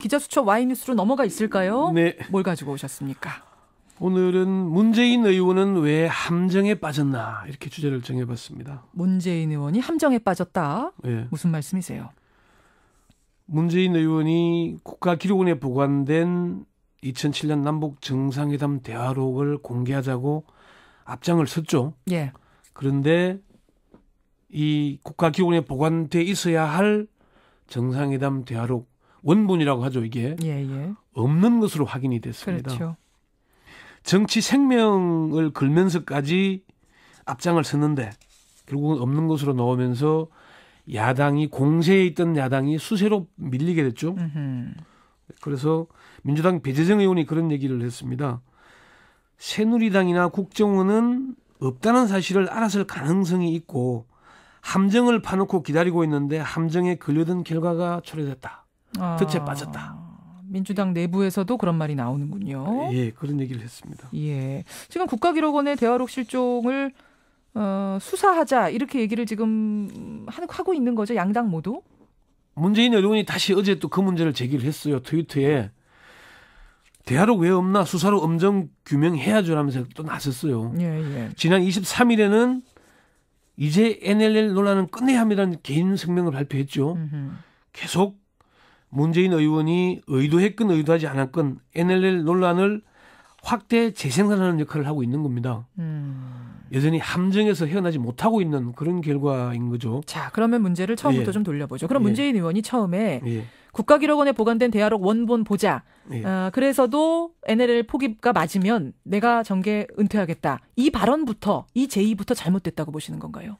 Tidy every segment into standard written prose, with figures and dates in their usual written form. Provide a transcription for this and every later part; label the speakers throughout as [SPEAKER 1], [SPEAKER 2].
[SPEAKER 1] 기자수첩 Y뉴스로 넘어가 있을까요?
[SPEAKER 2] 네.
[SPEAKER 1] 뭘 가지고 오셨습니까?
[SPEAKER 2] 오늘은 문재인 의원은 왜 함정에 빠졌나 이렇게 주제를 정해봤습니다.
[SPEAKER 1] 문재인 의원이 함정에 빠졌다.
[SPEAKER 2] 네.
[SPEAKER 1] 무슨 말씀이세요?
[SPEAKER 2] 문재인 의원이 국가기록원에 보관된 2007년 남북 정상회담 대화록을 공개하자고 앞장을 섰죠.
[SPEAKER 1] 예.
[SPEAKER 2] 그런데 이 국가기록원에 보관돼 있어야 할 정상회담 대화록 원본이라고 하죠. 이게
[SPEAKER 1] 예.
[SPEAKER 2] 없는 것으로 확인이 됐습니다.
[SPEAKER 1] 그렇죠.
[SPEAKER 2] 정치 생명을 걸면서까지 앞장을 섰는데 결국은 없는 것으로 나오면서 야당이 공세에 있던 야당이 수세로 밀리게 됐죠. 그래서 민주당 배재정 의원이 그런 얘기를 했습니다. 새누리당이나 국정원은 없다는 사실을 알았을 가능성이 있고 함정을 파놓고 기다리고 있는데 함정에 걸려든 결과가 초래됐다. 덫에 빠졌다.
[SPEAKER 1] 민주당 내부에서도 그런 말이 나오는군요.
[SPEAKER 2] 예, 그런 얘기를 했습니다.
[SPEAKER 1] 예, 지금 국가기록원의 대화록 실종을 수사하자 이렇게 얘기를 지금 하고 있는 거죠. 양당 모두.
[SPEAKER 2] 문재인 의원이 다시 어제 또 그 문제를 제기를 했어요. 트위터에. 대화록 왜 없나 수사로 엄정 규명해야죠 하면서 또 나섰어요.
[SPEAKER 1] 예.
[SPEAKER 2] 지난 23일에는 이제 NLL 논란은 끝내야 합니다는 개인 성명을 발표했죠. 계속 문재인 의원이 의도했건 의도하지 않았건 NLL 논란을 확대 재생산하는 역할을 하고 있는 겁니다. 여전히 함정에서 헤어나지 못하고 있는 그런 결과인 거죠.
[SPEAKER 1] 자, 그러면 문제를 처음부터 좀 돌려보죠. 그럼 문재인 의원이 처음에 국가기록원에 보관된 대화록 원본 보자. 그래서도 NLL 포기가 맞으면 내가 정계 은퇴하겠다. 이 발언부터, 이 제의부터 잘못됐다고 보시는 건가요?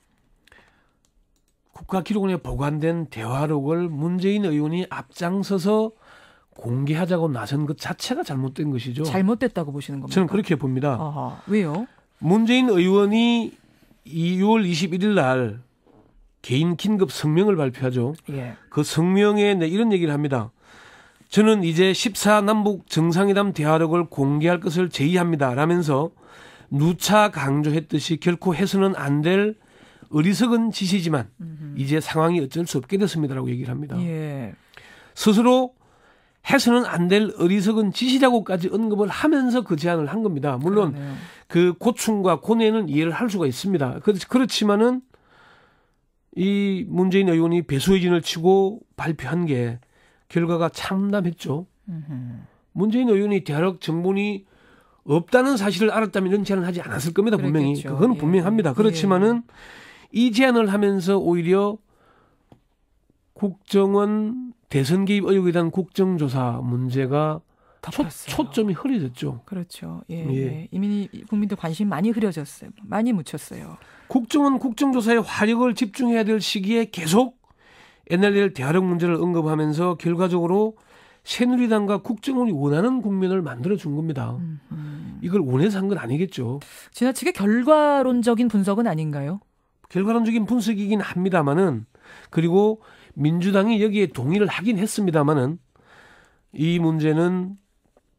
[SPEAKER 2] 국가기록원에 보관된 대화록을 문재인 의원이 앞장서서 공개하자고 나선 것 자체가 잘못된 것이죠.
[SPEAKER 1] 잘못됐다고 보시는 겁니까?
[SPEAKER 2] 저는 그렇게 봅니다.
[SPEAKER 1] 아하, 왜요?
[SPEAKER 2] 문재인 의원이 6월 21일 날 개인 긴급 성명을 발표하죠.
[SPEAKER 1] 예.
[SPEAKER 2] 그 성명에 이런 얘기를 합니다. 저는 이제 14 남북 정상회담 대화록을 공개할 것을 제의합니다. 라면서 누차 강조했듯이 결코 해서는 안 될 어리석은 짓이지만 이제 상황이 어쩔 수 없게 됐습니다라고 얘기를 합니다.
[SPEAKER 1] 예.
[SPEAKER 2] 스스로 해서는 안 될 어리석은 짓이라고까지 언급을 하면서 그 제안을 한 겁니다. 물론
[SPEAKER 1] 그러네요.
[SPEAKER 2] 그 고충과 고뇌는 이해를 할 수가 있습니다. 그렇지만은 이 문재인 의원이 배수의진을 치고 발표한 게 결과가 참담했죠. 문재인 의원이 대화록 정본이 없다는 사실을 알았다면 이런 제안을 하지 않았을 겁니다. 분명히.
[SPEAKER 1] 그랬겠죠.
[SPEAKER 2] 그건 분명합니다. 그렇지만은 이 제안을 하면서 오히려 국정원 대선 개입 의혹에 대한 국정조사 문제가 초점이 흐려졌죠.
[SPEAKER 1] 그렇죠. 예. 이미 국민들 관심 많이 흐려졌어요. 많이 묻혔어요.
[SPEAKER 2] 국정원 국정조사에 화력을 집중해야 될 시기에 계속 NLL 대화록 문제를 언급하면서 결과적으로 새누리당과 국정원이 원하는 국면을 만들어준 겁니다. 이걸 원해서 한 건 아니겠죠.
[SPEAKER 1] 지나치게 결과론적인 분석은 아닌가요?
[SPEAKER 2] 결과론적인 분석이긴 합니다만은 그리고 민주당이 여기에 동의를 하긴 했습니다만은 이 문제는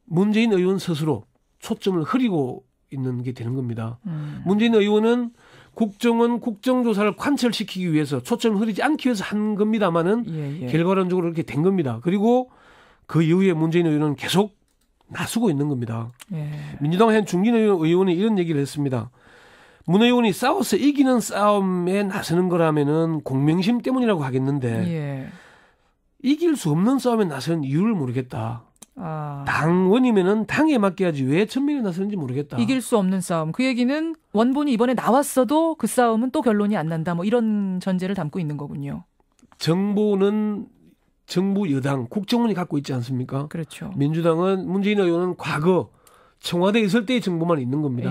[SPEAKER 2] 문재인 의원 스스로 초점을 흐리고 있는 게 되는 겁니다. 문재인 의원은 국정원 국정조사를 관철시키기 위해서 초점을 흐리지 않기 위해서 한 겁니다만은 결과론적으로 그렇게 된 겁니다. 그리고 그 이후에 문재인 의원은 계속 나서고 있는 겁니다. 민주당 현 중진 의원이 이런 얘기를 했습니다. 문 의원이 싸워서 이기는 싸움에 나서는 거라면은 공명심 때문이라고 하겠는데 이길 수 없는 싸움에 나서는 이유를 모르겠다. 당원이면은 당에 맡겨야지 왜 전면에 나서는지 모르겠다.
[SPEAKER 1] 이길 수 없는 싸움. 그 얘기는 원본이 이번에 나왔어도 그 싸움은 또 결론이 안 난다. 뭐 이런 전제를 담고 있는 거군요.
[SPEAKER 2] 정보는 정부 여당 국정원이 갖고 있지 않습니까?
[SPEAKER 1] 그렇죠.
[SPEAKER 2] 민주당은 문재인 의원은 과거 청와대에 있을 때의 정보만 있는 겁니다.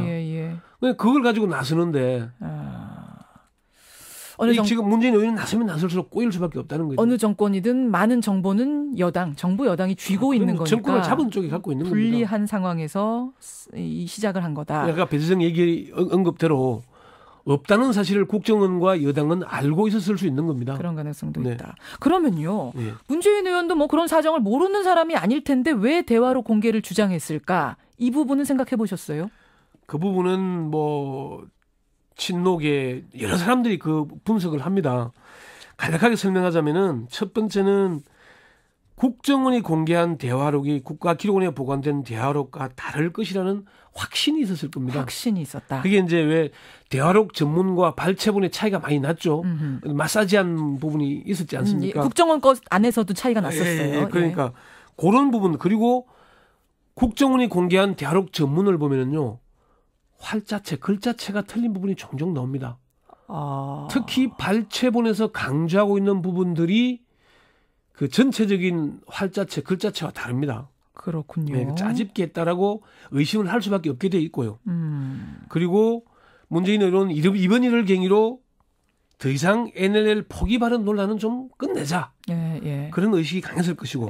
[SPEAKER 2] 그걸 가지고 나서는데 지금 문재인 의원이 나서면 나설수록 꼬일 수밖에 없다는 거죠.
[SPEAKER 1] 어느 정권이든 많은 정보는 정부 여당이 쥐고 있는 거니까
[SPEAKER 2] 정권을 잡은 쪽이 갖고 있는 겁니다.
[SPEAKER 1] 불리한 상황에서 이 시작을 한 거다.
[SPEAKER 2] 그러니까 배재정 얘기 언급대로 없다는 사실을 국정원과 여당은 알고 있었을 수 있는 겁니다.
[SPEAKER 1] 그런 가능성도 있다. 그러면요. 문재인 의원도 뭐 그런 사정을 모르는 사람이 아닐 텐데 왜 대화록 공개를 주장했을까? 이 부분은 생각해 보셨어요?
[SPEAKER 2] 그 부분은 뭐 친노계 여러 사람들이 그 분석을 합니다. 간략하게 설명하자면은 첫 번째는 국정원이 공개한 대화록이 국가기록원에 보관된 대화록과 다를 것이라는 확신이 있었을 겁니다.
[SPEAKER 1] 확신이 있었다.
[SPEAKER 2] 그게 이제 왜 대화록 전문과 발췌본의 차이가 많이 났죠. 마사지한 부분이 있었지 않습니까?
[SPEAKER 1] 국정원 것 안에서도 차이가 났었어요.
[SPEAKER 2] 예. 그러니까 그런 부분, 그리고 국정원이 공개한 대화록 전문을 보면은요, 활자체, 글자체가 틀린 부분이 종종 나옵니다. 특히 발췌본에서 강조하고 있는 부분들이 그 전체적인 활자체, 글자체와 다릅니다.
[SPEAKER 1] 그렇군요.
[SPEAKER 2] 네, 짜집게 했다라고 의심을 할 수밖에 없게 돼 있고요. 그리고 문재인 의원은 이번 일을 계기로 더 이상 NLL 포기발언 논란은 좀 끝내자. 그런 의식이 강했을 것이고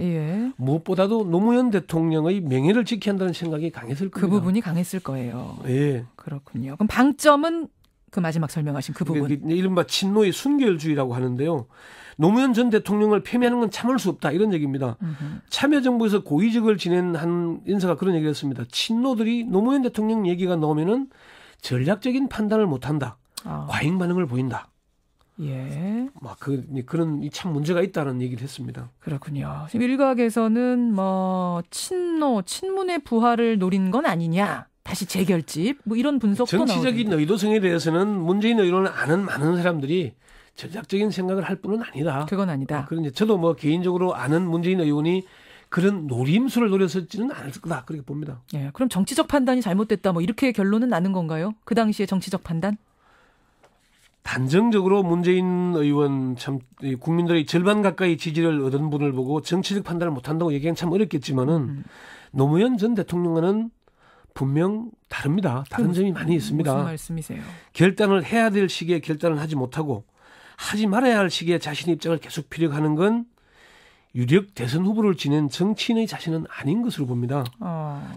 [SPEAKER 2] 무엇보다도 노무현 대통령의 명예를 지켜야 한다는 생각이 강했을 겁니다.
[SPEAKER 1] 그 부분이 강했을 거예요.
[SPEAKER 2] 예.
[SPEAKER 1] 그렇군요. 그럼 방점은 그 마지막 설명하신 그 부분.
[SPEAKER 2] 이른바 친노의 순결주의라고 하는데요. 노무현 전 대통령을 폄훼하는 건 참을 수 없다, 이런 얘기입니다. 참여정부에서 고위직을 지낸 한 인사가 그런 얘기를 했습니다. 친노들이 노무현 대통령 얘기가 나오면은 전략적인 판단을 못한다. 과잉 반응을 보인다.
[SPEAKER 1] 예.
[SPEAKER 2] 막 그런 참 문제가 있다는 얘기를 했습니다.
[SPEAKER 1] 그렇군요. 지금 일각에서는 친문의 부활을 노린 건 아니냐. 다시 재결집 이런 분석도 나오는데.
[SPEAKER 2] 정치적인 의도성에 대해서는 문재인 의원을 아는 많은 사람들이 전략적인 생각을 할 뿐은 아니다.
[SPEAKER 1] 그건 아니다.
[SPEAKER 2] 그런데 저도 개인적으로 아는 문재인 의원이 그런 노림수를 노렸을지는 않을 거다, 그렇게 봅니다.
[SPEAKER 1] 예, 그럼 정치적 판단이 잘못됐다, 이렇게 결론은 나는 건가요? 그 당시에 정치적 판단?
[SPEAKER 2] 단정적으로 문재인 의원 참 국민들의 절반 가까이 지지를 얻은 분을 보고 정치적 판단을 못한다고 얘기하기는 참 어렵겠지만은 노무현 전 대통령과는 분명 다릅니다. 다른 점이 많이 있습니다.
[SPEAKER 1] 무슨 말씀이세요?
[SPEAKER 2] 결단을 해야 될 시기에 결단을 하지 못하고 하지 말아야 할 시기에 자신의 입장을 계속 피력하는 건 유력 대선 후보를 지낸 정치인의 자신은 아닌 것으로 봅니다.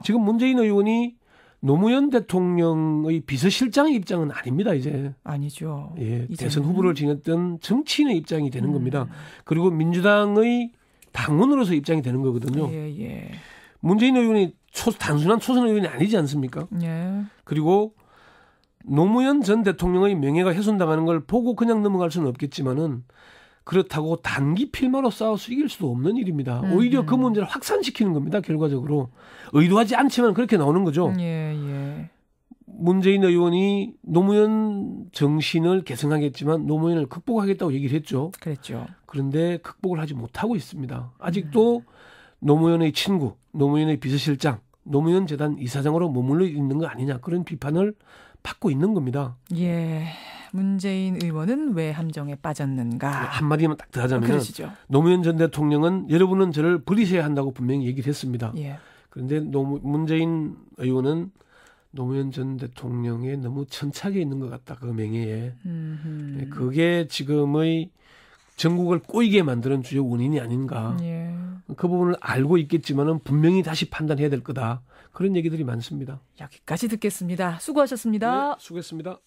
[SPEAKER 2] 지금 문재인 의원이 노무현 대통령의 비서실장의 입장은 아닙니다, 이제.
[SPEAKER 1] 아니죠.
[SPEAKER 2] 예,
[SPEAKER 1] 이제는.
[SPEAKER 2] 대선 후보를 지냈던 정치인의 입장이 되는 겁니다. 그리고 민주당의 당원으로서 입장이 되는 거거든요.
[SPEAKER 1] 예.
[SPEAKER 2] 문재인 의원이 단순한 초선 의원이 아니지 않습니까?
[SPEAKER 1] 예.
[SPEAKER 2] 그리고 노무현 전 대통령의 명예가 훼손당하는 걸 보고 그냥 넘어갈 수는 없겠지만은 그렇다고 단기 필마로 싸워서 이길 수도 없는 일입니다. 오히려 그 문제를 확산시키는 겁니다. 결과적으로. 의도하지 않지만 그렇게 나오는 거죠.
[SPEAKER 1] 예.
[SPEAKER 2] 문재인 의원이 노무현 정신을 계승하겠지만 노무현을 극복하겠다고 얘기를 했죠.
[SPEAKER 1] 그랬죠.
[SPEAKER 2] 그런데 극복을 하지 못하고 있습니다. 아직도 노무현의 친구, 노무현의 비서실장, 노무현 재단 이사장으로 머물러 있는 거 아니냐, 그런 비판을 받고 있는 겁니다.
[SPEAKER 1] 예. 문재인 의원은 왜 함정에 빠졌는가?
[SPEAKER 2] 한마디만 딱 더 하자면
[SPEAKER 1] 그러시죠.
[SPEAKER 2] 노무현 전 대통령은 여러분은 저를 버리셔야 한다고 분명히 얘기를 했습니다.
[SPEAKER 1] 예.
[SPEAKER 2] 그런데 문재인 의원은 노무현 전 대통령에 너무 천착해 있는 것 같다, 그 명예에. 그게 지금의 전국을 꼬이게 만드는 주요 원인이 아닌가.
[SPEAKER 1] 예.
[SPEAKER 2] 그 부분을 알고 있겠지만은 분명히 다시 판단해야 될 거다. 그런 얘기들이 많습니다.
[SPEAKER 1] 여기까지 듣겠습니다. 수고하셨습니다.
[SPEAKER 2] 네, 수고했습니다.